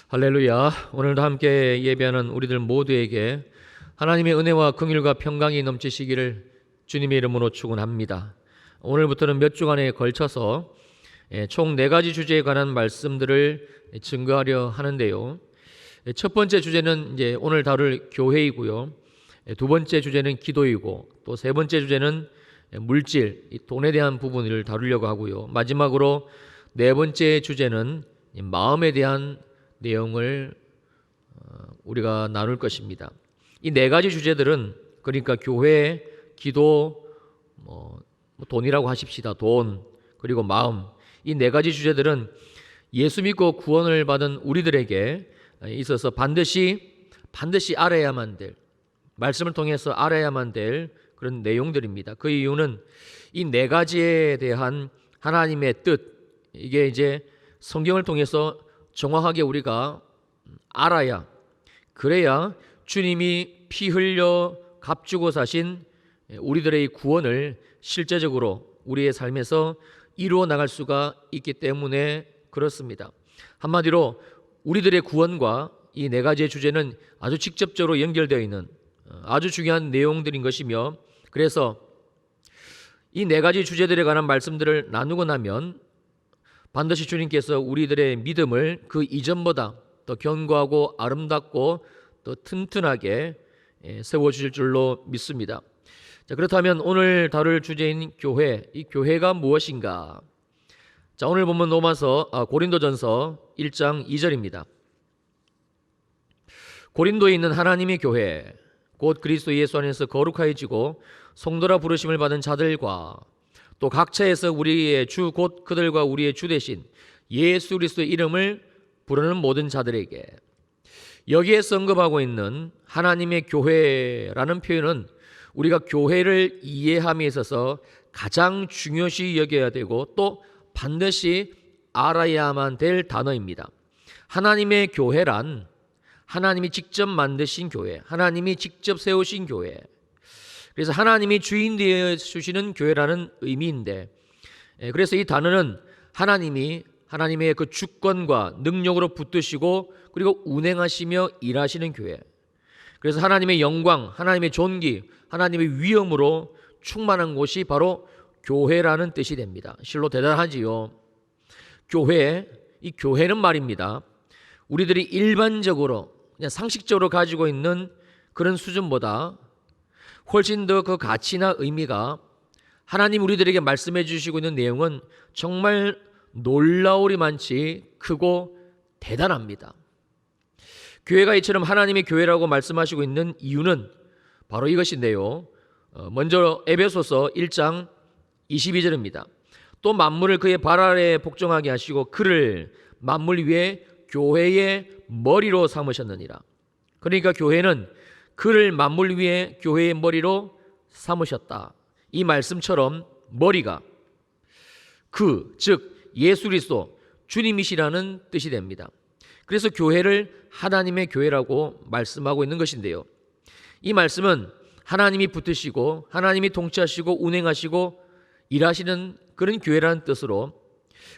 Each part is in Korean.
할렐루야. 오늘도 함께 예배하는 우리들 모두에게 하나님의 은혜와 긍휼과 평강이 넘치시기를 주님의 이름으로 축원합니다. 오늘부터는 몇 주간에 걸쳐서 총 4가지 주제에 관한 말씀들을 증거하려 하는데요. 첫 번째 주제는 이제 오늘 다룰 교회이고요. 두 번째 주제는 기도이고, 또 세 번째 주제는 물질, 돈에 대한 부분을 다루려고 하고요. 마지막으로 네 번째 주제는 마음에 대한 내용을 우리가 나눌 것입니다. 이 4가지 주제들은, 그러니까 교회, 기도, 돈이라고 하십시다. 돈, 그리고 마음, 이 4가지 주제들은 예수 믿고 구원을 받은 우리들에게 있어서 반드시 알아야만 될, 말씀을 통해서 알아야만 될 그런 내용들입니다. 그 이유는 이 4가지에 대한 하나님의 뜻, 이게 이제 성경을 통해서 정확하게 우리가 알아야, 그래야 주님이 피 흘려 값주고 사신 우리들의 구원을 실제적으로 우리의 삶에서 이루어 나갈 수가 있기 때문에 그렇습니다. 한마디로 우리들의 구원과 이 4가지의 주제는 아주 직접적으로 연결되어 있는 아주 중요한 내용들인 것이며, 그래서 이 4가지 주제들에 관한 말씀들을 나누고 나면 반드시 주님께서 우리들의 믿음을 그 이전보다 더 견고하고 아름답고 더 튼튼하게 세워주실 줄로 믿습니다. 자, 그렇다면 오늘 다룰 주제인 교회, 이 교회가 무엇인가? 자, 오늘 본문 고린도전서 1장 2절입니다. 고린도에 있는 하나님의 교회, 곧 그리스도 예수 안에서 거룩하여지고 성도라 부르심을 받은 자들과 또 각처에서 우리의 주 곧 그들과 우리의 주 대신 예수 그리스도의 이름을 부르는 모든 자들에게, 여기에 언급하고 있는 하나님의 교회라는 표현은 우리가 교회를 이해함에 있어서 가장 중요시 여겨야 되고 또 반드시 알아야만 될 단어입니다. 하나님의 교회란 하나님이 직접 만드신 교회, 하나님이 직접 세우신 교회, 그래서 하나님이 주인 되어 주시는 교회라는 의미인데, 그래서 이 단어는 하나님의 그 주권과 능력으로 붙드시고 그리고 운행하시며 일하시는 교회, 그래서 하나님의 영광, 하나님의 존귀, 하나님의 위엄으로 충만한 곳이 바로 교회라는 뜻이 됩니다. 실로 대단하지요. 이 교회는 말입니다, 우리들이 일반적으로 그냥 상식적으로 가지고 있는 그런 수준보다 훨씬 더 그 가치나 의미가, 하나님 우리들에게 말씀해 주시고 있는 내용은 정말 놀라우리만치 크고 대단합니다. 교회가 이처럼 하나님의 교회라고 말씀하시고 있는 이유는 바로 이것인데요. 먼저 에베소서 1장 22절입니다. 또 만물을 그의 발 아래 복종하게 하시고 그를 만물 위에 교회의 머리로 삼으셨느니라. 그러니까 교회는 그를 만물 위에 교회의 머리로 삼으셨다. 이 말씀처럼 머리가 즉 예수 그리스도 주님이시라는 뜻이 됩니다. 그래서 교회를 하나님의 교회라고 말씀하고 있는 것인데요. 이 말씀은 하나님이 붙으시고 하나님이 통치하시고 운행하시고 일하시는 그런 교회라는 뜻으로,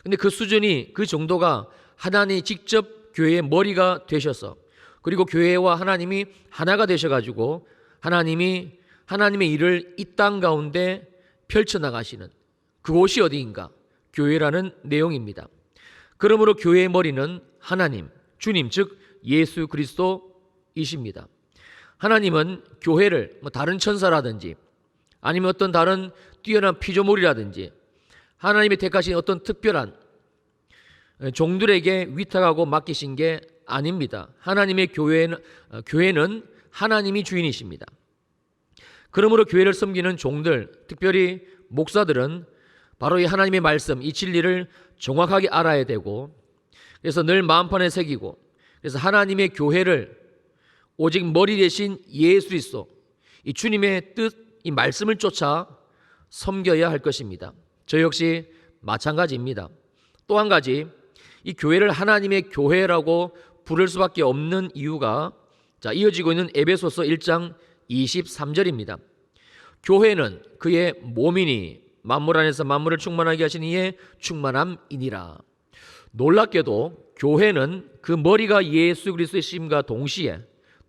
근데 그 수준이, 그 정도가 하나님이 직접 교회의 머리가 되셔서, 그리고 교회와 하나님이 하나가 되셔가지고 하나님의 일을 이 땅 가운데 펼쳐나가시는 그곳이 어디인가? 교회라는 내용입니다. 그러므로 교회의 머리는 하나님, 주님, 즉 예수 그리스도이십니다. 하나님은 교회를 다른 천사라든지 아니면 어떤 다른 뛰어난 피조물이라든지 하나님이 택하신 어떤 특별한 종들에게 위탁하고 맡기신 게 아닙니다. 하나님의 교회는 하나님이 주인이십니다. 그러므로 교회를 섬기는 종들, 특별히 목사들은 바로 이 하나님의 말씀, 이 진리를 정확하게 알아야 되고, 그래서 늘 마음판에 새기고, 그래서 하나님의 교회를 오직 머리 대신 예수 그리스도, 이 주님의 뜻, 이 말씀을 쫓아 섬겨야 할 것입니다. 저 역시 마찬가지입니다. 또 한 가지, 이 교회를 하나님의 교회라고 부를 수밖에 없는 이유가 이어지고 있는 에베소서 1장 23절입니다. 교회는 그의 몸이니 만물 안에서 만물을 충만하게 하신 이의 충만함이니라. 놀랍게도 교회는 그 머리가 예수 그리스도이심과 동시에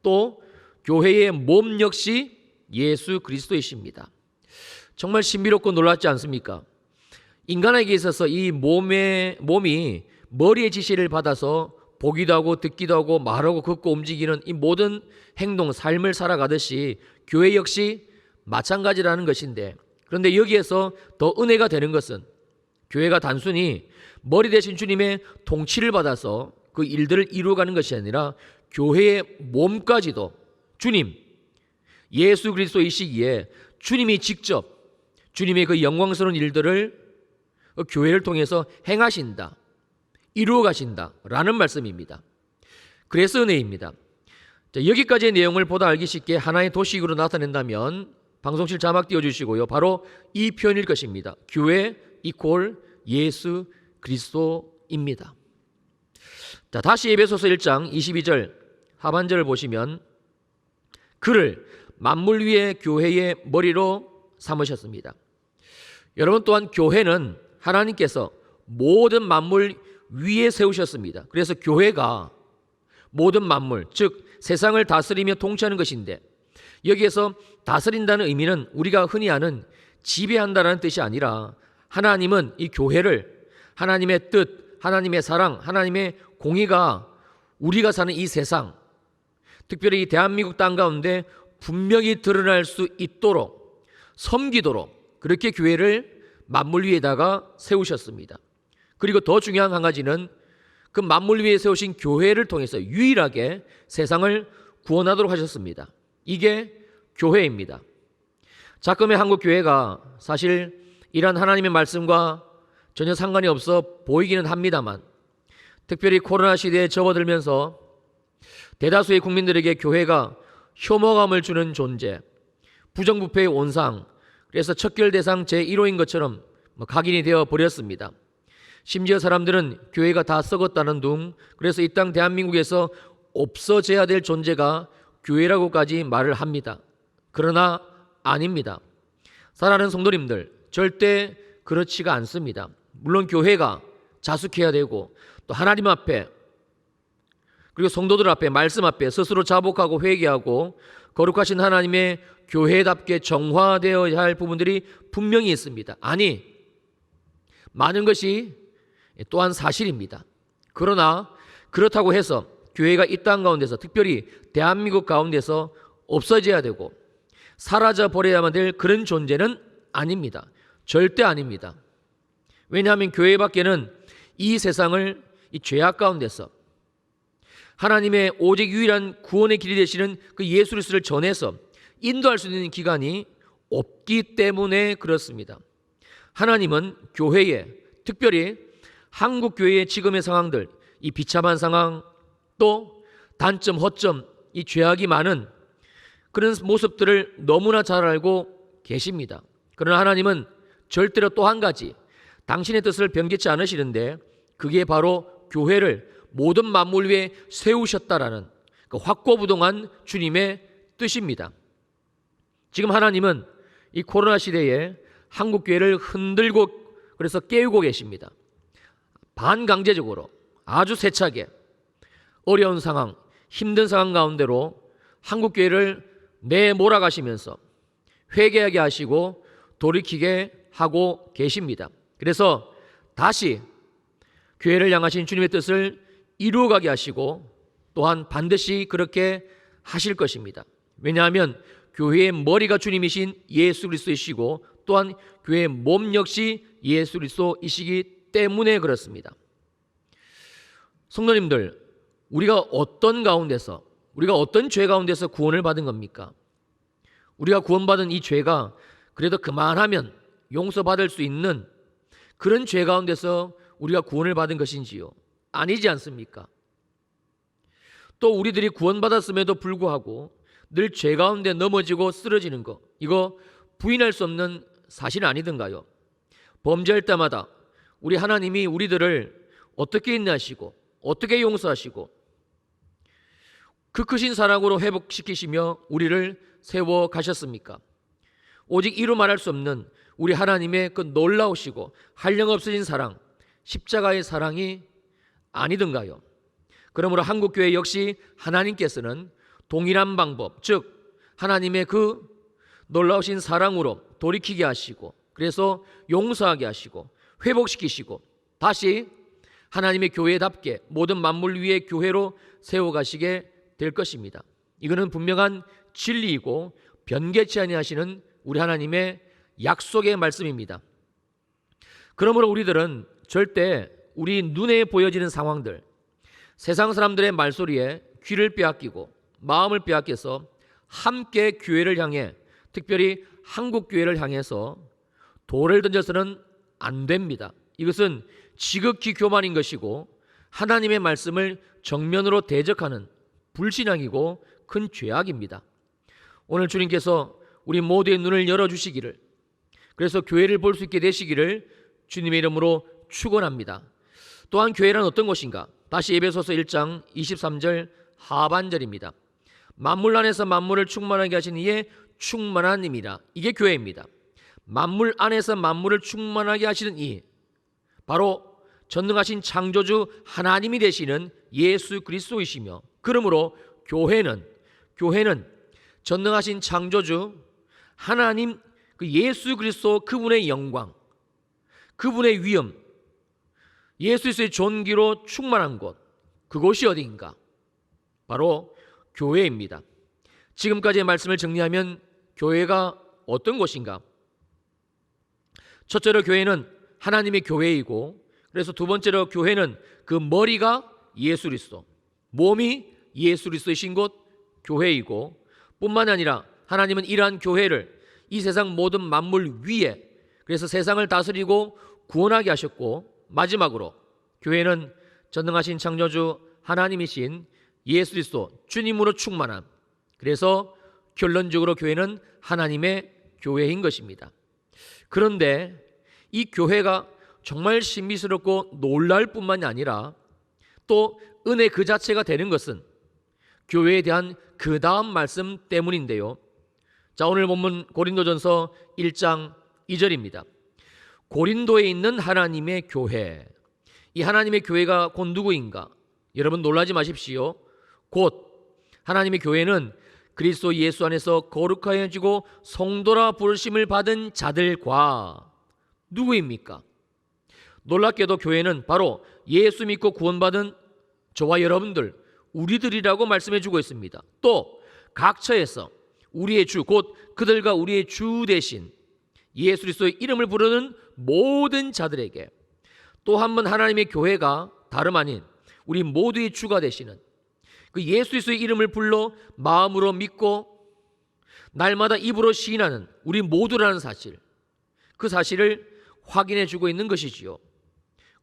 또 교회의 몸 역시 예수 그리스도이십니다. 정말 신비롭고 놀랍지 않습니까? 인간에게 있어서 이 몸이 머리의 지시를 받아서 보기도 하고 듣기도 하고 말하고 걷고 움직이는 이 모든 행동, 삶을 살아가듯이 교회 역시 마찬가지라는 것인데, 그런데 여기에서 더 은혜가 되는 것은 교회가 단순히 머리 대신 주님의 통치를 받아서 그 일들을 이루어가는 것이 아니라 교회의 몸까지도 주님, 예수 그리스도이시기에 주님이 직접 주님의 그 영광스러운 일들을 교회를 통해서 행하신다, 이루어 가신다라는 말씀입니다. 그래서 은혜입니다. 자, 여기까지의 내용을 보다 알기 쉽게 하나의 도식으로 나타낸다면 방송실 자막 띄워주시고요. 바로 이 표현일 것입니다. 교회 이퀄 예수 그리스도입니다. 자, 다시 에베소서 1장 22절 하반절을 보시면 그를 만물 위의 교회의 머리로 삼으셨습니다. 여러분, 또한 교회는 하나님께서 모든 만물 위에 세우셨습니다. 그래서 교회가 모든 만물, 즉 세상을 다스리며 통치하는 것인데, 여기에서 다스린다는 의미는 우리가 흔히 아는 지배한다라는 뜻이 아니라 하나님은 이 교회를 하나님의 뜻, 하나님의 사랑, 하나님의 공의가 우리가 사는 이 세상, 특별히 이 대한민국 땅 가운데 분명히 드러날 수 있도록 섬기도록 그렇게 교회를 만물 위에다가 세우셨습니다. 그리고 더 중요한 한 가지는 그 만물 위에 세우신 교회를 통해서 유일하게 세상을 구원하도록 하셨습니다. 이게 교회입니다. 작금의 한국 교회가 사실 이러한 하나님의 말씀과 전혀 상관이 없어 보이기는 합니다만, 특별히 코로나 시대에 접어들면서 대다수의 국민들에게 교회가 혐오감을 주는 존재, 부정부패의 온상, 그래서 척결 대상 제1호인 것처럼 각인이 되어 버렸습니다. 심지어 사람들은 교회가 다 썩었다는 둥, 그래서 이 땅 대한민국에서 없어져야 될 존재가 교회라고까지 말을 합니다. 그러나 아닙니다. 사랑하는 성도님들, 절대 그렇지가 않습니다. 물론 교회가 자숙해야 되고 또 하나님 앞에 그리고 성도들 앞에 말씀 앞에 스스로 자복하고 회개하고 거룩하신 하나님의 교회답게 정화되어야 할 부분들이 분명히 있습니다. 아니, 많은 것이 또한 사실입니다. 그러나 그렇다고 해서 교회가 이 땅 가운데서, 특별히 대한민국 가운데서 없어져야 되고 사라져 버려야만 될 그런 존재는 아닙니다. 절대 아닙니다. 왜냐하면 교회밖에는 이 세상을 이 죄악 가운데서 하나님의 오직 유일한 구원의 길이 되시는 그 예수 그리스도를 전해서 인도할 수 있는 기관이 없기 때문에 그렇습니다. 하나님은 교회에, 특별히 한국 교회의 지금의 상황들, 이 비참한 상황, 또 단점, 허점, 이 죄악이 많은 그런 모습들을 너무나 잘 알고 계십니다. 그러나 하나님은 절대로 또 한 가지 당신의 뜻을 변개치 않으시는데, 그게 바로 교회를 모든 만물 위에 세우셨다라는 그 확고부동한 주님의 뜻입니다. 지금 하나님은 이 코로나 시대에 한국 교회를 흔들고 그래서 깨우고 계십니다. 반강제적으로 아주 세차게 어려운 상황, 힘든 상황 가운데로 한국 교회를 내몰아가시면서 회개하게 하시고 돌이키게 하고 계십니다. 그래서 다시 교회를 향하신 주님의 뜻을 이루어가게 하시고 또한 반드시 그렇게 하실 것입니다. 왜냐하면 교회의 머리가 주님이신 예수 그리스도이시고 또한 교회의 몸 역시 예수 그리스도이시기 때문에 그렇습니다. 성도님들, 우리가 어떤 가운데서, 우리가 어떤 죄 가운데서 구원을 받은 겁니까? 우리가 구원받은 이 죄가 그래도 그만하면 용서받을 수 있는 그런 죄 가운데서 우리가 구원을 받은 것인지요? 아니지 않습니까? 또 우리들이 구원받았음에도 불구하고 늘 죄 가운데 넘어지고 쓰러지는 것, 이거 부인할 수 없는 사실 아니던가요? 범죄할 때마다 우리 하나님이 우리들을 어떻게 인내하시고 어떻게 용서하시고 그 크신 사랑으로 회복시키시며 우리를 세워 가셨습니까? 오직 이루 말할 수 없는 우리 하나님의 그 놀라우시고 한량없어진 사랑, 십자가의 사랑이 아니든가요? 그러므로 한국교회 역시 하나님께서는 동일한 방법, 즉 하나님의 그 놀라우신 사랑으로 돌이키게 하시고, 그래서 용서하게 하시고 회복시키시고 다시 하나님의 교회답게 모든 만물 위에 교회로 세워가시게 될 것입니다. 이거는 분명한 진리이고 변개치 아니하시는 우리 하나님의 약속의 말씀입니다. 그러므로 우리들은 절대 우리 눈에 보여지는 상황들, 세상 사람들의 말소리에 귀를 빼앗기고 마음을 빼앗겨서 함께 교회를 향해, 특별히 한국 교회를 향해서 돌을 던져서는 안 됩니다. 이것은 지극히 교만인 것이고 하나님의 말씀을 정면으로 대적하는 불신앙이고 큰 죄악입니다. 오늘 주님께서 우리 모두의 눈을 열어주시기를, 그래서 교회를 볼 수 있게 되시기를 주님의 이름으로 축원합니다. 또한 교회란 어떤 것인가? 다시 에베소서 1장 23절 하반절입니다. 만물 안에서 만물을 충만하게 하신 이의 충만한 님이라. 이게 교회입니다. 만물 안에서 만물을 충만하게 하시는 이, 바로 전능하신 창조주 하나님이 되시는 예수 그리스도이시며, 그러므로 교회는 전능하신 창조주 하나님 그 예수 그리스도 그분의 영광, 그분의 위엄, 예수 그리스도의 존귀로 충만한 곳, 그곳이 어디인가? 바로 교회입니다. 지금까지의 말씀을 정리하면 교회가 어떤 곳인가? 첫째로 교회는 하나님의 교회이고, 그래서 두 번째로 교회는 그 머리가 예수 그리스도, 몸이 예수 그리스도이신 곳 교회이고, 뿐만 아니라 하나님은 이러한 교회를 이 세상 모든 만물 위에, 그래서 세상을 다스리고 구원하게 하셨고, 마지막으로 교회는 전능하신 창조주 하나님이신 예수 그리스도 주님으로 충만함, 그래서 결론적으로 교회는 하나님의 교회인 것입니다. 그런데 이 교회가 정말 신비스럽고 놀라울 뿐만이 아니라 또 은혜 그 자체가 되는 것은 교회에 대한 그 다음 말씀 때문인데요. 자, 오늘 본문 고린도전서 1장 2절입니다. 고린도에 있는 하나님의 교회, 이 하나님의 교회가 곧 누구인가? 여러분 놀라지 마십시오. 곧 하나님의 교회는 그리스도 예수 안에서 거룩하여지고 성도라 부르심을 받은 자들과, 누구입니까? 놀랍게도 교회는 바로 예수 믿고 구원받은 저와 여러분들, 우리들이라고 말씀해 주고 있습니다. 또 각처에서 우리의 주, 곧 그들과 우리의 주 대신 예수 그리스도의 이름을 부르는 모든 자들에게 또 한 번 하나님의 교회가 다름 아닌 우리 모두의 주가 되시는 그 예수 그리스도의 이름을 불러 마음으로 믿고 날마다 입으로 시인하는 우리 모두라는 사실, 그 사실을 확인해 주고 있는 것이지요.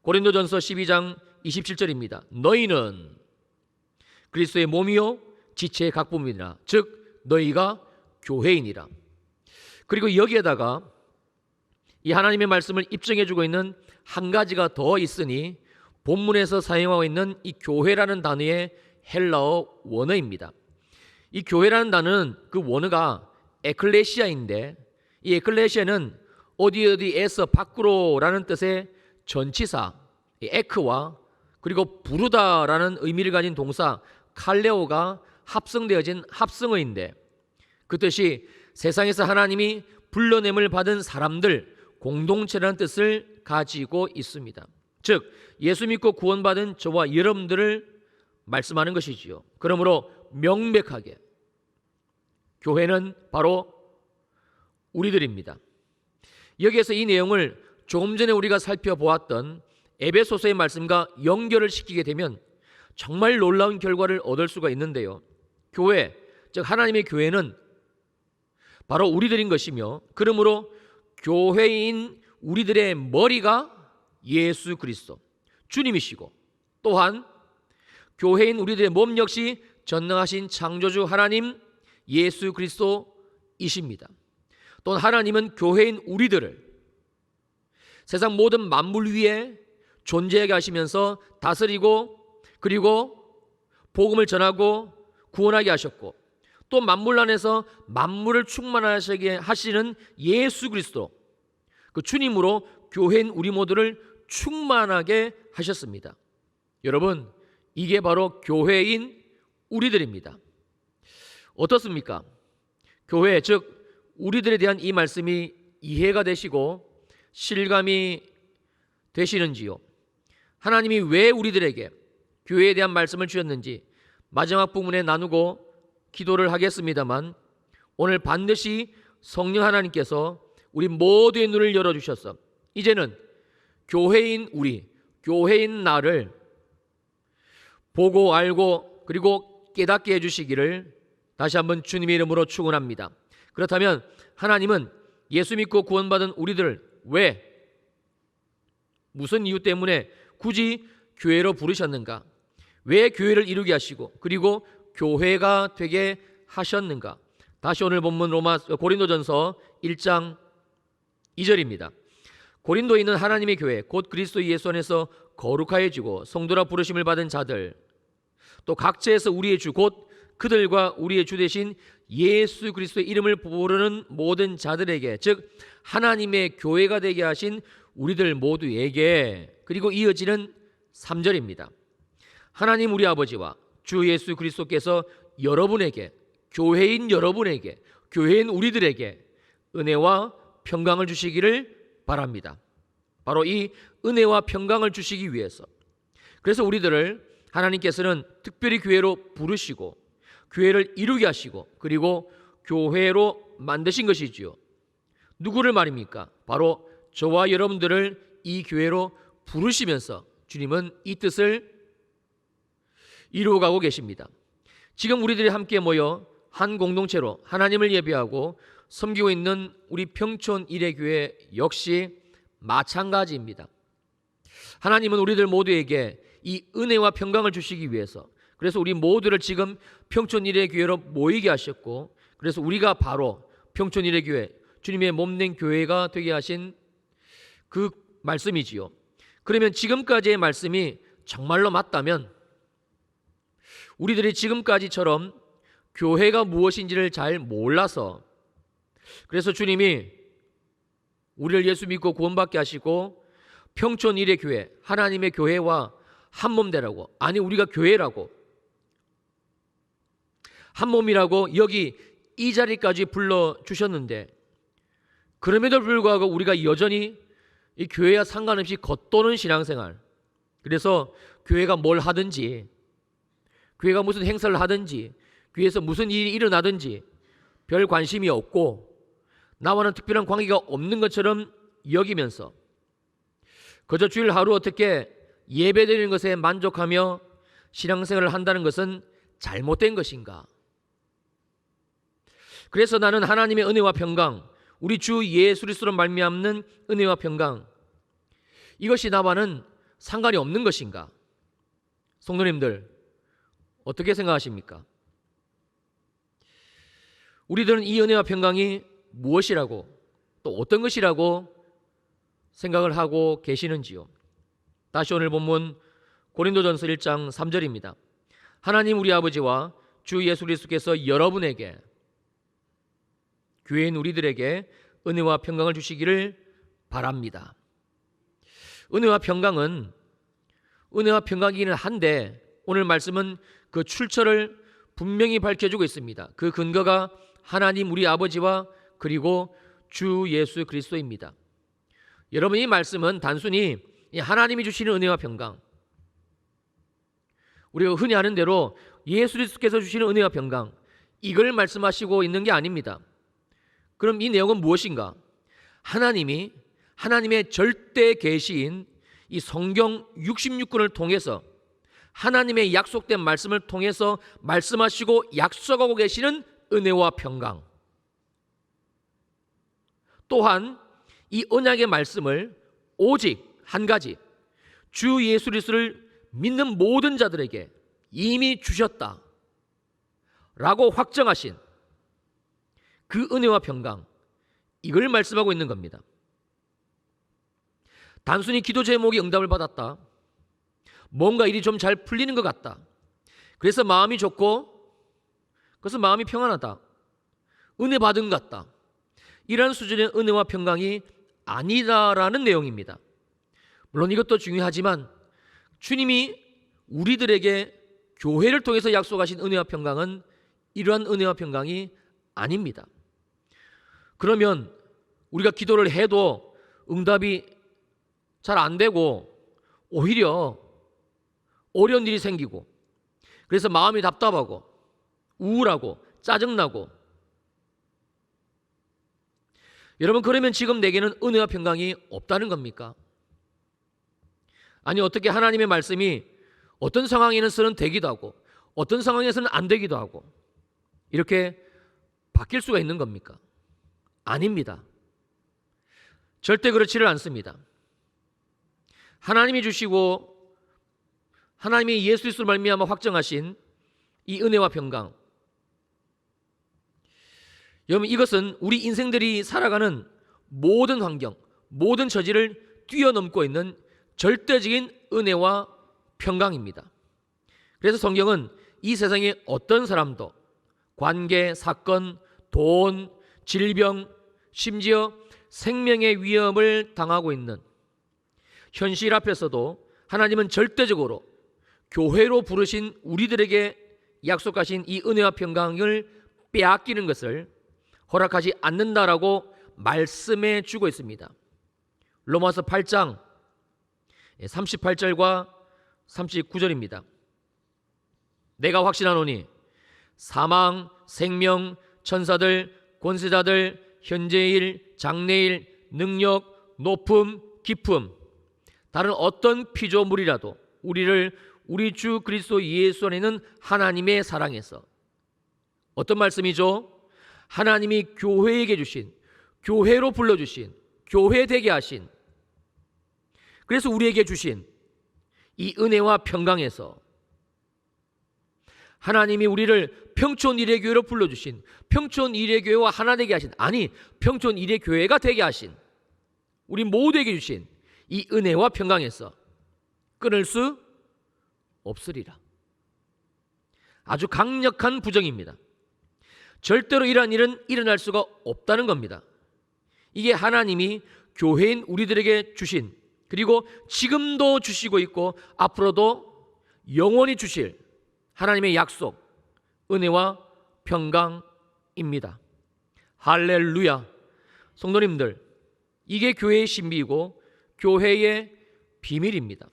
고린도전서 12장 27절입니다. 너희는 그리스도의 몸이요 지체의 각부이니라. 즉 너희가 교회이니라. 그리고 여기에다가 이 하나님의 말씀을 입증해 주고 있는 한 가지가 더 있으니 본문에서 사용하고 있는 이 교회라는 단어의 헬라어 원어입니다. 이 교회라는 단어는 그 원어가 에클레시아인데, 이 에클레시아는 어디에서 밖으로라는 뜻의 전치사 에크와 그리고 부르다라는 의미를 가진 동사 칼레오가 합성되어진 합성어인데, 그 뜻이 세상에서 하나님이 불러냄을 받은 사람들, 공동체라는 뜻을 가지고 있습니다. 즉 예수 믿고 구원받은 저와 여러분들을 말씀하는 것이지요. 그러므로 명백하게 교회는 바로 우리들입니다. 여기에서 이 내용을 조금 전에 우리가 살펴보았던 에베소서의 말씀과 연결을 시키게 되면 정말 놀라운 결과를 얻을 수가 있는데요. 교회, 즉 하나님의 교회는 바로 우리들인 것이며, 그러므로 교회인 우리들의 머리가 예수 그리스도 주님이시고, 또한 교회인 우리들의 몸 역시 전능하신 창조주 하나님 예수 그리스도이십니다. 또한 하나님은 교회인 우리들을 세상 모든 만물 위에 존재하게 하시면서 다스리고, 그리고 복음을 전하고 구원하게 하셨고, 또 만물 안에서 만물을 충만하시게 하시는 예수 그리스도, 그 주님으로 교회인 우리 모두를 충만하게 하셨습니다. 여러분, 이게 바로 교회인 우리들입니다. 어떻습니까? 교회, 즉 우리들에 대한 이 말씀이 이해가 되시고 실감이 되시는지요? 하나님이 왜 우리들에게 교회에 대한 말씀을 주셨는지 마지막 부분에 나누고 기도를 하겠습니다만, 오늘 반드시 성령 하나님께서 우리 모두의 눈을 열어주셔서 이제는 교회인 우리, 교회인 나를 보고 알고 그리고 깨닫게 해주시기를 다시 한번 주님의 이름으로 축원합니다. 그렇다면 하나님은 예수 믿고 구원받은 우리들을 왜, 무슨 이유 때문에 굳이 교회로 부르셨는가? 왜 교회를 이루게 하시고 그리고 교회가 되게 하셨는가? 다시 오늘 본문 고린도전서 1장 2절입니다. 고린도에 있는 하나님의 교회 곧 그리스도 예수 안에서 거룩하여지고 성도라 부르심을 받은 자들, 또 각처에서 우리의 주 곧 그들과 우리의 주 되신 예수 그리스도의 이름을 부르는 모든 자들에게, 즉 하나님의 교회가 되게 하신 우리들 모두에게, 그리고 이어지는 3절입니다. 하나님 우리 아버지와 주 예수 그리스도께서 여러분에게, 교회인 여러분에게, 교회인 우리들에게 은혜와 평강을 주시기를 바랍니다. 바로 이 은혜와 평강을 주시기 위해서, 그래서 우리들을 하나님께서는 특별히 교회로 부르시고 교회를 이루게 하시고 그리고 교회로 만드신 것이지요. 누구를 말입니까? 바로 저와 여러분들을 이 교회로 부르시면서 주님은 이 뜻을 이루어가고 계십니다. 지금 우리들이 함께 모여 한 공동체로 하나님을 예배하고 섬기고 있는 우리 평촌 일회교회 역시 마찬가지입니다. 하나님은 우리들 모두에게 이 은혜와 평강을 주시기 위해서, 그래서 우리 모두를 지금 평촌 일회교회로 모이게 하셨고, 그래서 우리가 바로 평촌 일회교회, 주님의 몸된 교회가 되게 하신 그 말씀이지요. 그러면 지금까지의 말씀이 정말로 맞다면 우리들이 지금까지처럼 교회가 무엇인지를 잘 몰라서, 그래서 주님이 우리를 예수 믿고 구원받게 하시고 평촌 일회교회, 하나님의 교회와 한 몸 되라고, 아니 우리가 교회라고, 한 몸이라고 여기 이 자리까지 불러주셨는데, 그럼에도 불구하고 우리가 여전히 이 교회와 상관없이 겉도는 신앙생활, 그래서 교회가 뭘 하든지, 교회가 무슨 행사를 하든지, 교회에서 무슨 일이 일어나든지 별 관심이 없고 나와는 특별한 관계가 없는 것처럼 여기면서 그저 주일 하루 어떻게 예배드리는 것에 만족하며 신앙생활을 한다는 것은 잘못된 것인가? 그래서 나는 하나님의 은혜와 평강, 우리 주 예수 그리스도로 말미암는 은혜와 평강, 이것이 나와는 상관이 없는 것인가? 성도님들 어떻게 생각하십니까? 우리들은 이 은혜와 평강이 무엇이라고, 또 어떤 것이라고 생각을 하고 계시는지요? 다시 오늘 본문 고린도전서 1장 3절입니다. 하나님 우리 아버지와 주 예수 그리스도께서 여러분에게, 교회인 우리들에게 은혜와 평강을 주시기를 바랍니다. 은혜와 평강은 은혜와 평강이기는 한데 오늘 말씀은 그 출처를 분명히 밝혀주고 있습니다. 그 근거가 하나님 우리 아버지와 그리고 주 예수 그리스도입니다. 여러분, 이 말씀은 단순히 하나님이 주시는 은혜와 평강, 우리가 흔히 하는 대로 예수 그리스도께서 주시는 은혜와 평강, 이걸 말씀하시고 있는 게 아닙니다. 그럼 이 내용은 무엇인가? 하나님이 하나님의 절대 계시인 이 성경 66권을 통해서 하나님의 약속된 말씀을 통해서 말씀하시고 약속하고 계시는 은혜와 평강, 또한 이 언약의 말씀을 오직 한 가지, 주 예수 그리스도를 믿는 모든 자들에게 이미 주셨다 라고 확정하신 그 은혜와 평강, 이걸 말씀하고 있는 겁니다. 단순히 기도 제목이 응답을 받았다, 뭔가 일이 좀 잘 풀리는 것 같다, 그래서 마음이 좋고 그래서 마음이 평안하다, 은혜 받은 것 같다, 이런 수준의 은혜와 평강이 아니다라는 내용입니다. 물론 이것도 중요하지만 주님이 우리들에게 교회를 통해서 약속하신 은혜와 평강은 이러한 은혜와 평강이 아닙니다. 그러면 우리가 기도를 해도 응답이 잘 안 되고 오히려 어려운 일이 생기고 그래서 마음이 답답하고 우울하고 짜증나고, 여러분 그러면 지금 내게는 은혜와 평강이 없다는 겁니까? 아니 어떻게 하나님의 말씀이 어떤 상황에서는 되기도 하고 어떤 상황에서는 안 되기도 하고 이렇게 바뀔 수가 있는 겁니까? 아닙니다. 절대 그렇지를 않습니다. 하나님이 주시고 하나님이 예수 그리스도로 말미암아 확정하신 이 은혜와 평강, 여러분 이것은 우리 인생들이 살아가는 모든 환경, 모든 처지를 뛰어넘고 있는 절대적인 은혜와 평강입니다. 그래서 성경은 이 세상에 어떤 사람도 관계, 사건, 돈, 질병, 심지어 생명의 위협을 당하고 있는 현실 앞에서도 하나님은 절대적으로 교회로 부르신 우리들에게 약속하신 이 은혜와 평강을 빼앗기는 것을 허락하지 않는다라고 말씀해 주고 있습니다. 로마서 8장 38절과 39절입니다. 내가 확신하노니 사망, 생명, 천사들, 권세자들, 현재일, 장래일, 능력, 높음, 깊음, 다른 어떤 피조물이라도 우리를 우리 주 그리스도 예수 안에 있는 하나님의 사랑에서, 어떤 말씀이죠? 하나님이 교회에게 주신, 교회로 불러주신, 교회 되게 하신, 그래서 우리에게 주신 이 은혜와 평강에서 하나님이 우리를 평촌 이레교회로 불러주신, 평촌 이레교회와 하나 되게 하신, 아니 평촌 이레교회가 되게 하신, 우리 모두에게 주신 이 은혜와 평강에서 끊을 수 없으리라. 아주 강력한 부정입니다. 절대로 이러한 일은 일어날 수가 없다는 겁니다. 이게 하나님이 교회인 우리들에게 주신, 그리고 지금도 주시고 있고 앞으로도 영원히 주실 하나님의 약속, 은혜와 평강입니다. 할렐루야. 성도님들, 이게 교회의 신비이고 교회의 비밀입니다.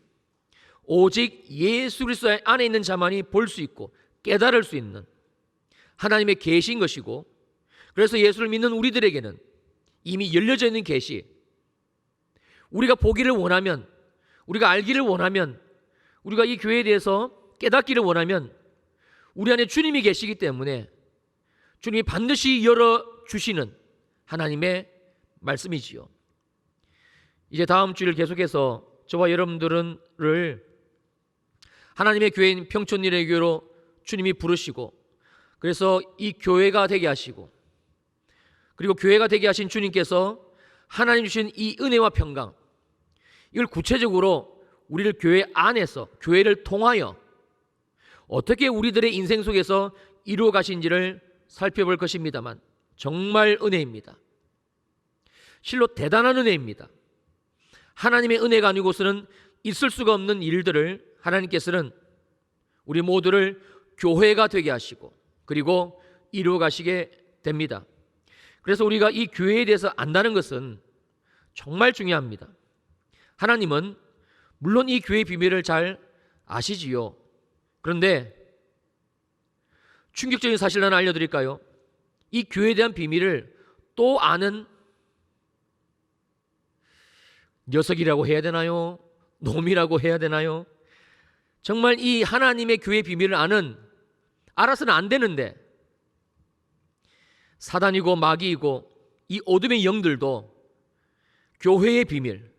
오직 예수 그리스도 안에 있는 자만이 볼 수 있고 깨달을 수 있는 하나님의 계시인 것이고, 그래서 예수를 믿는 우리들에게는 이미 열려져 있는 계시, 우리가 보기를 원하면, 우리가 알기를 원하면, 우리가 이 교회에 대해서 깨닫기를 원하면 우리 안에 주님이 계시기 때문에 주님이 반드시 열어주시는 하나님의 말씀이지요. 이제 다음 주를 계속해서 저와 여러분들을 하나님의 교회인 평촌일의 교회로 주님이 부르시고, 그래서 이 교회가 되게 하시고, 그리고 교회가 되게 하신 주님께서 하나님 주신 이 은혜와 평강, 이걸 구체적으로 우리를 교회 안에서, 교회를 통하여 어떻게 우리들의 인생 속에서 이루어 가신지를 살펴볼 것입니다만, 정말 은혜입니다. 실로 대단한 은혜입니다. 하나님의 은혜가 아니고서는 있을 수가 없는 일들을 하나님께서는 우리 모두를 교회가 되게 하시고 그리고 이루어 가시게 됩니다. 그래서 우리가 이 교회에 대해서 안다는 것은 정말 중요합니다. 하나님은 물론 이 교회의 비밀을 잘 아시지요. 그런데 충격적인 사실을 하나 알려드릴까요? 이 교회에 대한 비밀을 또 아는 녀석이라고 해야 되나요? 놈이라고 해야 되나요? 정말 이 하나님의 교회의 비밀을 알아서는 안 되는데, 사단이고 마귀이고 이 어둠의 영들도 교회의 비밀,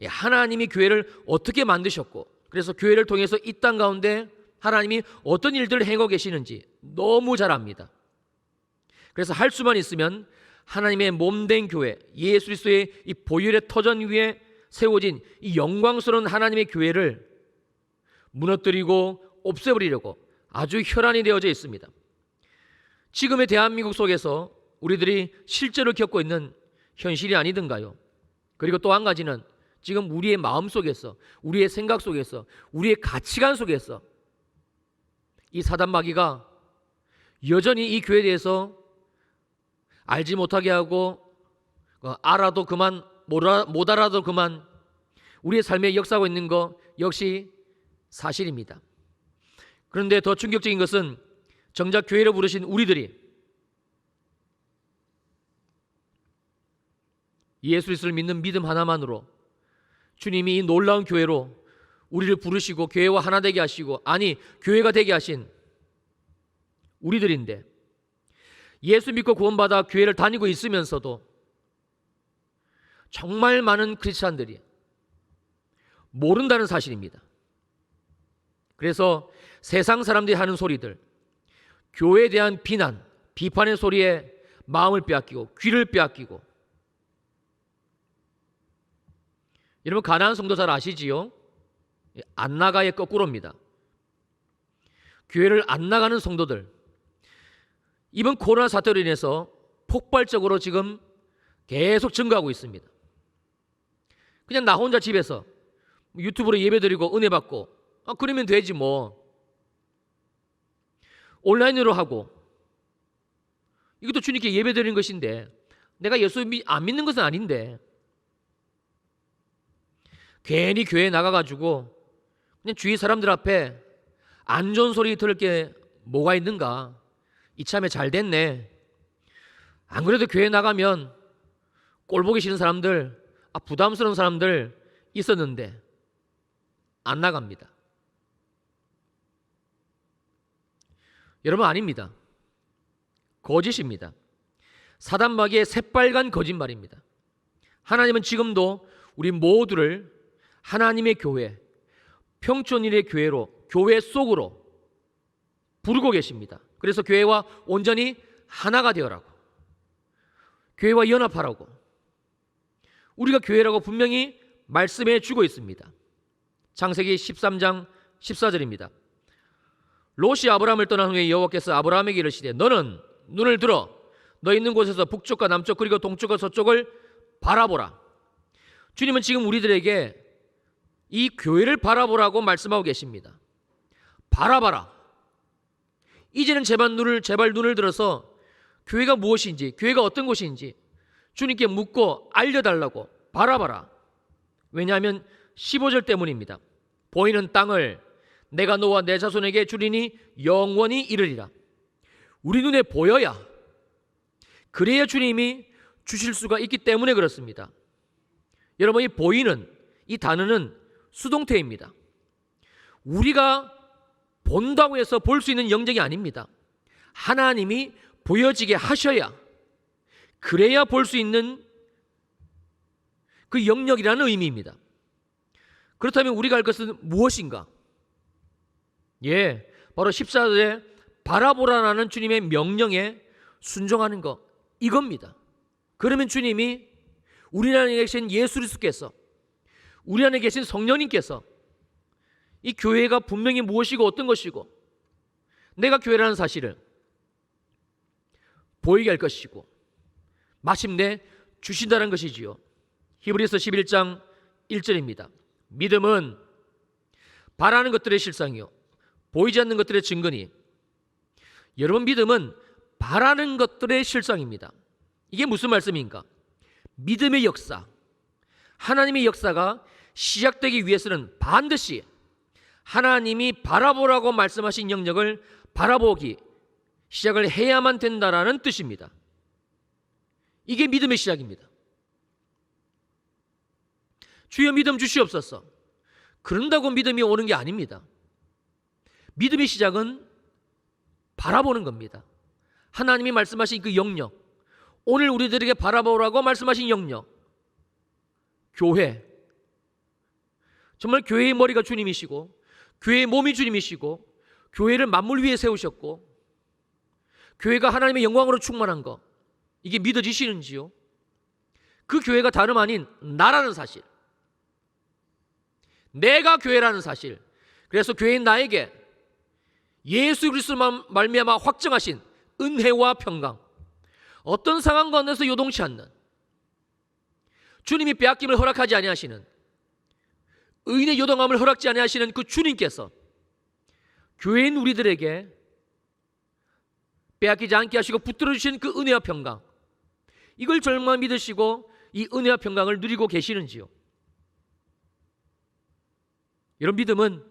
하나님이 교회를 어떻게 만드셨고, 그래서 교회를 통해서 이 땅 가운데 하나님이 어떤 일들을 행하고 계시는지 너무 잘 압니다. 그래서 할 수만 있으면 하나님의 몸된 교회, 예수 그리스도의 이 보혈의 터전 위에 세워진 이 영광스러운 하나님의 교회를 무너뜨리고 없애버리려고 아주 혈안이 되어져 있습니다. 지금의 대한민국 속에서 우리들이 실제로 겪고 있는 현실이 아니든가요? 그리고 또 한 가지는 지금 우리의 마음 속에서, 우리의 생각 속에서, 우리의 가치관 속에서 이 사단 마귀가 여전히 이 교회에 대해서 알지 못하게 하고 알아도 그만, 못 알아도 그만 우리의 삶에 역사하고 있는 것 역시 사실입니다. 그런데 더 충격적인 것은 정작 교회를 부르신 우리들이 예수 그리스도를 믿는 믿음 하나만으로 주님이 이 놀라운 교회로 우리를 부르시고 교회와 하나 되게 하시고, 아니 교회가 되게 하신 우리들인데 예수 믿고 구원받아 교회를 다니고 있으면서도 정말 많은 크리스찬들이 모른다는 사실입니다. 그래서 세상 사람들이 하는 소리들, 교회에 대한 비난, 비판의 소리에 마음을 빼앗기고 귀를 빼앗기고, 여러분 가나안 성도 잘 아시지요? 안 나가의 거꾸로입니다. 교회를 안 나가는 성도들, 이번 코로나 사태로 인해서 폭발적으로 지금 계속 증가하고 있습니다. 그냥 나 혼자 집에서 유튜브로 예배드리고 은혜 받고 그러면 되지 뭐, 온라인으로 하고, 이것도 주님께 예배드리는 것인데 내가 예수 안 믿는 것은 아닌데 괜히 교회에 나가가지고 그냥 주위 사람들 앞에 안 좋은 소리 들을 게 뭐가 있는가, 이참에 잘 됐네, 안 그래도 교회 나가면 꼴 보기 싫은 사람들, 부담스러운 사람들 있었는데 안 나갑니다. 여러분 아닙니다. 거짓입니다. 사단 마귀의 새빨간 거짓말입니다. 하나님은 지금도 우리 모두를 하나님의 교회, 평촌일의 교회로, 교회 속으로 부르고 계십니다. 그래서 교회와 온전히 하나가 되어라고, 교회와 연합하라고 우리가 교회라고 분명히 말씀해 주고 있습니다. 창세기 13장 14절입니다. 롯이 아브라함을 떠난 후에 여호와께서 아브라함에게 이르시되 너는 눈을 들어 너 있는 곳에서 북쪽과 남쪽 그리고 동쪽과 서쪽을 바라보라. 주님은 지금 우리들에게 이 교회를 바라보라고 말씀하고 계십니다. 바라봐라. 이제는 제발 눈을 들어서 교회가 무엇인지, 교회가 어떤 곳인지 주님께 묻고 알려달라고 바라봐라. 왜냐하면 15절 때문입니다. 보이는 땅을 내가 너와 내 자손에게 주리니 영원히 이르리라. 우리 눈에 보여야, 그래야 주님이 주실 수가 있기 때문에 그렇습니다. 여러분, 이 보이는 이 단어는 수동태입니다. 우리가 본다고 해서 볼 수 있는 영역이 아닙니다. 하나님이 보여지게 하셔야, 그래야 볼 수 있는 그 영역이라는 의미입니다. 그렇다면 우리가 할 것은 무엇인가? 바로 14절에 바라보라라는 주님의 명령에 순종하는 것, 이겁니다. 그러면 주님이 우리 안에 계신 예수 그리스도께서, 우리 안에 계신 성령님께서 이 교회가 분명히 무엇이고 어떤 것이고 내가 교회라는 사실을 보이게 할 것이고 마침내 주신다는 것이지요. 히브리서 11장 1절입니다. 믿음은 바라는 것들의 실상이요 보이지 않는 것들의 증거니. 여러분, 믿음은 바라는 것들의 실상입니다. 이게 무슨 말씀인가? 믿음의 역사, 하나님의 역사가 시작되기 위해서는 반드시 하나님이 바라보라고 말씀하신 영역을 바라보기 시작을 해야만 된다라는 뜻입니다. 이게 믿음의 시작입니다. 주여 믿음 주시옵소서. 그런다고 믿음이 오는 게 아닙니다. 믿음의 시작은 바라보는 겁니다. 하나님이 말씀하신 그 영역, 오늘 우리들에게 바라보라고 말씀하신 영역, 교회, 정말 교회의 머리가 주님이시고 교회의 몸이 주님이시고 교회를 만물 위에 세우셨고 교회가 하나님의 영광으로 충만한 것, 이게 믿어지시는지요? 그 교회가 다름 아닌 나라는 사실, 내가 교회라는 사실. 그래서 교회인 나에게 예수 그리스도만 말미암아 확정하신 은혜와 평강, 어떤 상황 가운데서 요동치 않는, 주님이 빼앗김을 허락하지 아니하시는 의인의 요동함을 허락지 아니하시는 그 주님께서 교회인 우리들에게 빼앗기지 않게 하시고 붙들어 주신 그 은혜와 평강, 이걸 정말 믿으시고 이 은혜와 평강을 누리고 계시는지요? 이런 믿음은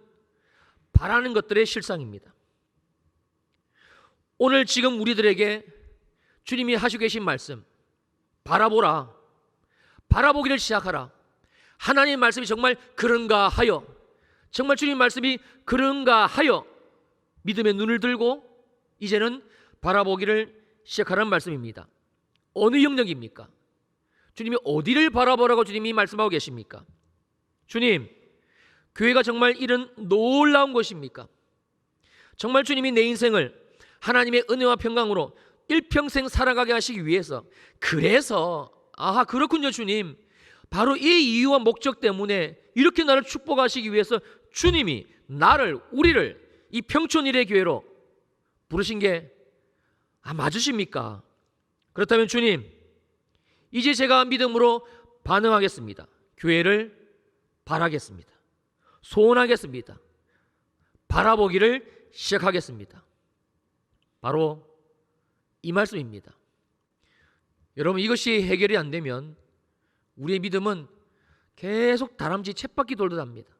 바라는 것들의 실상입니다. 오늘 지금 우리들에게 주님이 하시고 계신 말씀, 바라보라, 바라보기를 시작하라. 하나님의 말씀이 정말 그런가 하여, 정말 주님 말씀이 그런가 하여 믿음의 눈을 들고 이제는 바라보기를 시작하라는 말씀입니다. 어느 영역입니까? 주님이 어디를 바라보라고 주님이 말씀하고 계십니까? 주님, 교회가 정말 이런 놀라운 것입니까? 정말 주님이 내 인생을 하나님의 은혜와 평강으로 일평생 살아가게 하시기 위해서, 그래서 아하 그렇군요 주님, 바로 이 이유와 목적 때문에 이렇게 나를 축복하시기 위해서 주님이 나를, 우리를 이 평촌일의 교회로 부르신 게 맞으십니까? 그렇다면 주님, 이제 제가 믿음으로 반응하겠습니다. 교회를 바라겠습니다. 소원하겠습니다. 바라보기를 시작하겠습니다. 바로 이 말씀입니다. 여러분, 이것이 해결이 안 되면 우리의 믿음은 계속 다람쥐 쳇바퀴 돌듯 합니다.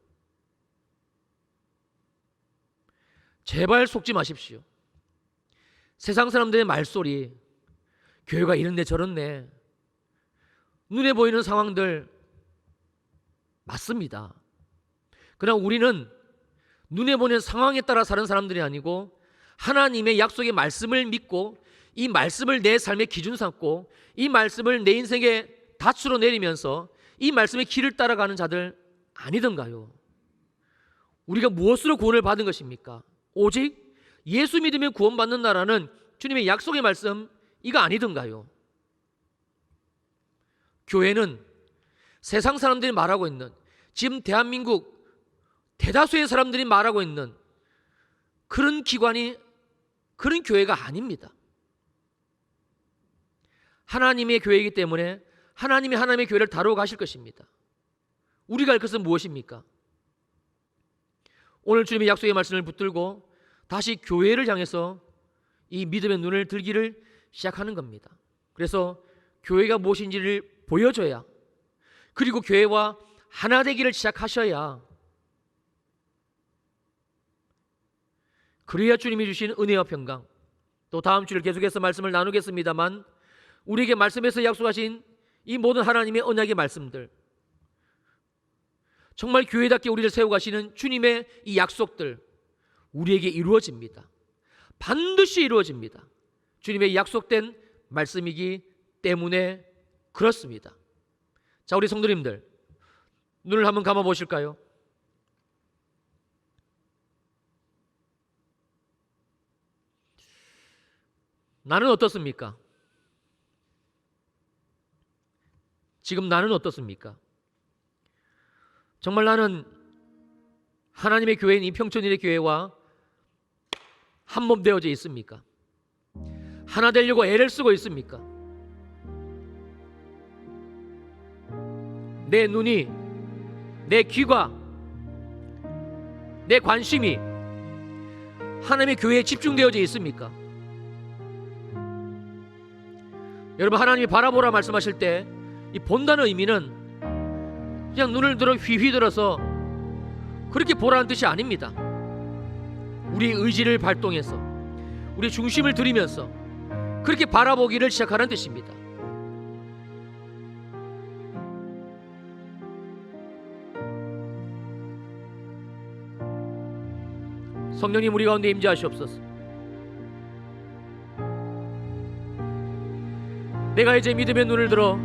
제발 속지 마십시오. 세상 사람들의 말소리, 교회가 이런데 저런데, 눈에 보이는 상황들 맞습니다. 그러나 우리는 눈에 보이는 상황에 따라 사는 사람들이 아니고 하나님의 약속의 말씀을 믿고 이 말씀을 내 삶의 기준 삼고 이 말씀을 내 인생의 닻으로 내리면서 이 말씀의 길을 따라가는 자들 아니던가요? 우리가 무엇으로 구원을 받은 것입니까? 오직 예수 믿으면 구원받는다라는 주님의 약속의 말씀, 이거 아니던가요? 교회는 세상 사람들이 말하고 있는, 지금 대한민국 대다수의 사람들이 말하고 있는 그런 기관이, 그런 교회가 아닙니다. 하나님의 교회이기 때문에 하나님이 하나님의 교회를 다루어 가실 것입니다. 우리가 할 것은 무엇입니까? 오늘 주님의 약속의 말씀을 붙들고 다시 교회를 향해서 이 믿음의 눈을 들기를 시작하는 겁니다. 그래서 교회가 무엇인지를 보여줘야, 그리고 교회와 하나 되기를 시작하셔야, 그래야 주님이 주신 은혜와 평강, 또 다음 주를 계속해서 말씀을 나누겠습니다만 우리에게 말씀에서 약속하신 이 모든 하나님의 언약의 말씀들, 정말 교회답게 우리를 세워가시는 주님의 이 약속들 우리에게 이루어집니다. 반드시 이루어집니다. 주님의 약속된 말씀이기 때문에 그렇습니다. 자, 우리 성도님들, 눈을 한번 감아 보실까요? 나는 어떻습니까? 지금 나는 어떻습니까? 정말 나는 하나님의 교회인 이 평촌일의 교회와 한몸 되어져 있습니까? 하나 되려고 애를 쓰고 있습니까? 내 눈이, 내 귀가, 내 관심이 하나님의 교회에 집중되어져 있습니까? 여러분, 하나님이 바라보라 말씀하실 때 이 본다는 의미는 그냥 눈을 들어 휘휘 들어서 그렇게 보라는 뜻이 아닙니다. 우리 의지를 발동해서 우리 중심을 들이면서 그렇게 바라보기를 시작하는 뜻입니다. 성령님 우리 가운데 임재하시옵소서. 내가 이제 믿음의 눈을 들어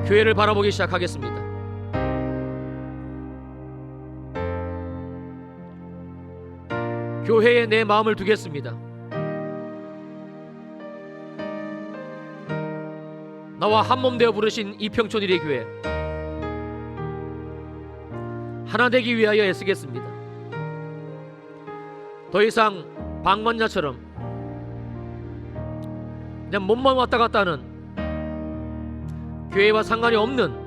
교회를 바라보기 시작하겠습니다. 교회에 내 마음을 두겠습니다. 나와 한몸 되어 부르신 이 평촌일의 교회, 하나 되기 위하여 애쓰겠습니다. 더 이상 방관자처럼 그냥 몸만 왔다 갔다 하는, 교회와 상관이 없는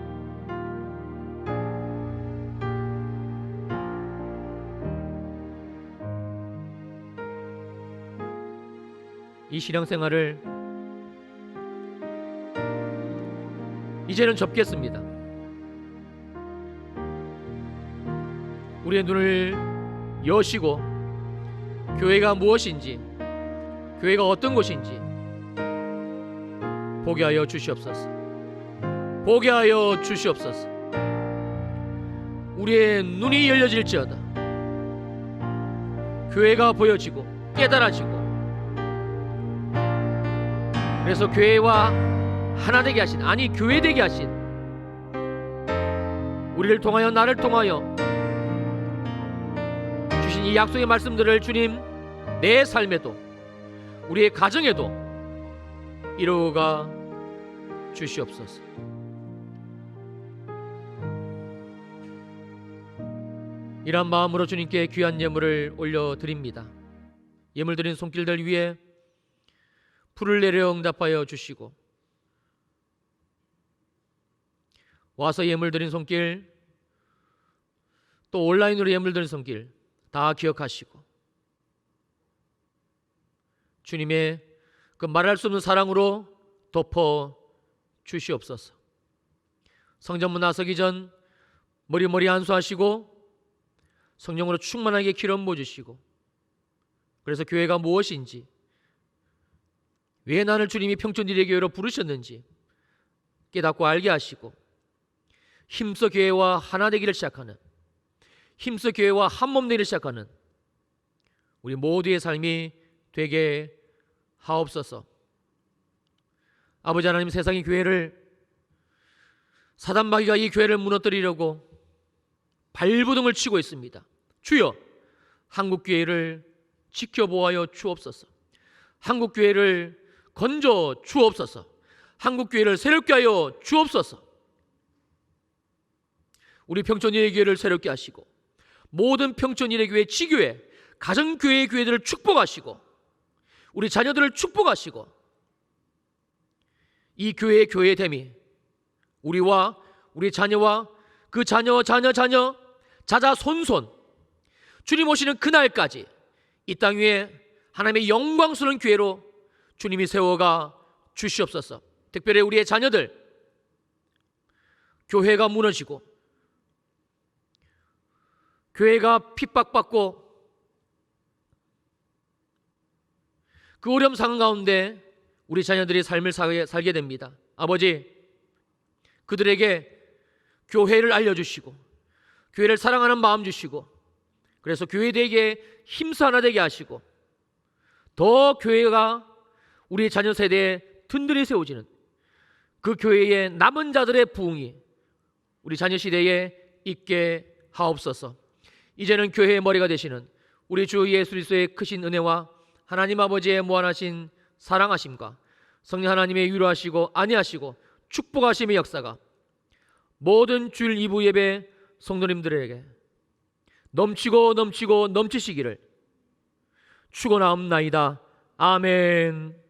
이 신앙생활을 이제는 접겠습니다. 우리의 눈을 여시고 교회가 무엇인지, 교회가 어떤 곳인지 보게 하여 주시옵소서. 보게 하여 주시옵소서. 우리의 눈이 열려질지어다. 교회가 보여지고 깨달아지고, 그래서 교회와 하나 되게 하신, 아니 교회 되게 하신, 우리를 통하여 나를 통하여 주신 이 약속의 말씀들을 주님 내 삶에도 우리의 가정에도 이루어가 주시옵소서. 이러한 마음으로 주님께 귀한 예물을 올려드립니다. 예물 드린 손길들 위에 불을 내려 응답하여 주시고, 와서 예물 드린 손길, 또 온라인으로 예물 드린 손길 다 기억하시고, 주님의 그 말할 수 없는 사랑으로 덮어 주시옵소서. 성전문 나서기 전 머리 안수하시고 성령으로 충만하게 기름 부어주시고, 그래서 교회가 무엇인지, 왜 나를 주님이 평촌일의 교회로 부르셨는지 깨닫고 알게 하시고, 힘써 교회와 하나 되기를 시작하는, 힘써 교회와 한몸 되기를 시작하는 우리 모두의 삶이 되게 하옵소서. 아버지 하나님, 세상의 교회를, 사단마귀가 이 교회를 무너뜨리려고 발부둥을 치고 있습니다. 주여, 한국교회를 지켜보아여 주옵소서. 한국교회를 건져 주옵소서. 한국교회를 새롭게 하여 주옵소서. 우리 평촌일의 교회를 새롭게 하시고, 모든 평촌일의 교회, 지교회, 가정교회의 교회들을 축복하시고, 우리 자녀들을 축복하시고, 이 교회의 교회됨이 우리와 우리 자녀와 그 자녀, 자자, 손손 주님 오시는 그날까지 이 땅 위에 하나님의 영광스러운 교회로 주님이 세워가 주시옵소서. 특별히 우리의 자녀들, 교회가 무너지고 교회가 핍박받고 그 어려움 상황 가운데 우리 자녀들이 삶을 살게 됩니다. 아버지, 그들에게 교회를 알려주시고 교회를 사랑하는 마음 주시고, 그래서 교회되게 힘써 하나 되게 하시고, 더 교회가 우리 자녀 세대에 든든히 세워지는 그 교회의 남은 자들의 부흥이 우리 자녀 시대에 있게 하옵소서. 이제는 교회의 머리가 되시는 우리 주 예수 그리스도의 크신 은혜와 하나님 아버지의 무한하신 사랑하심과 성령 하나님의 위로하시고 안위하시고 축복하심의 역사가 모든 주일 2부 예배 성도님들에게 넘치시기를 축원하옵나이다. 아멘.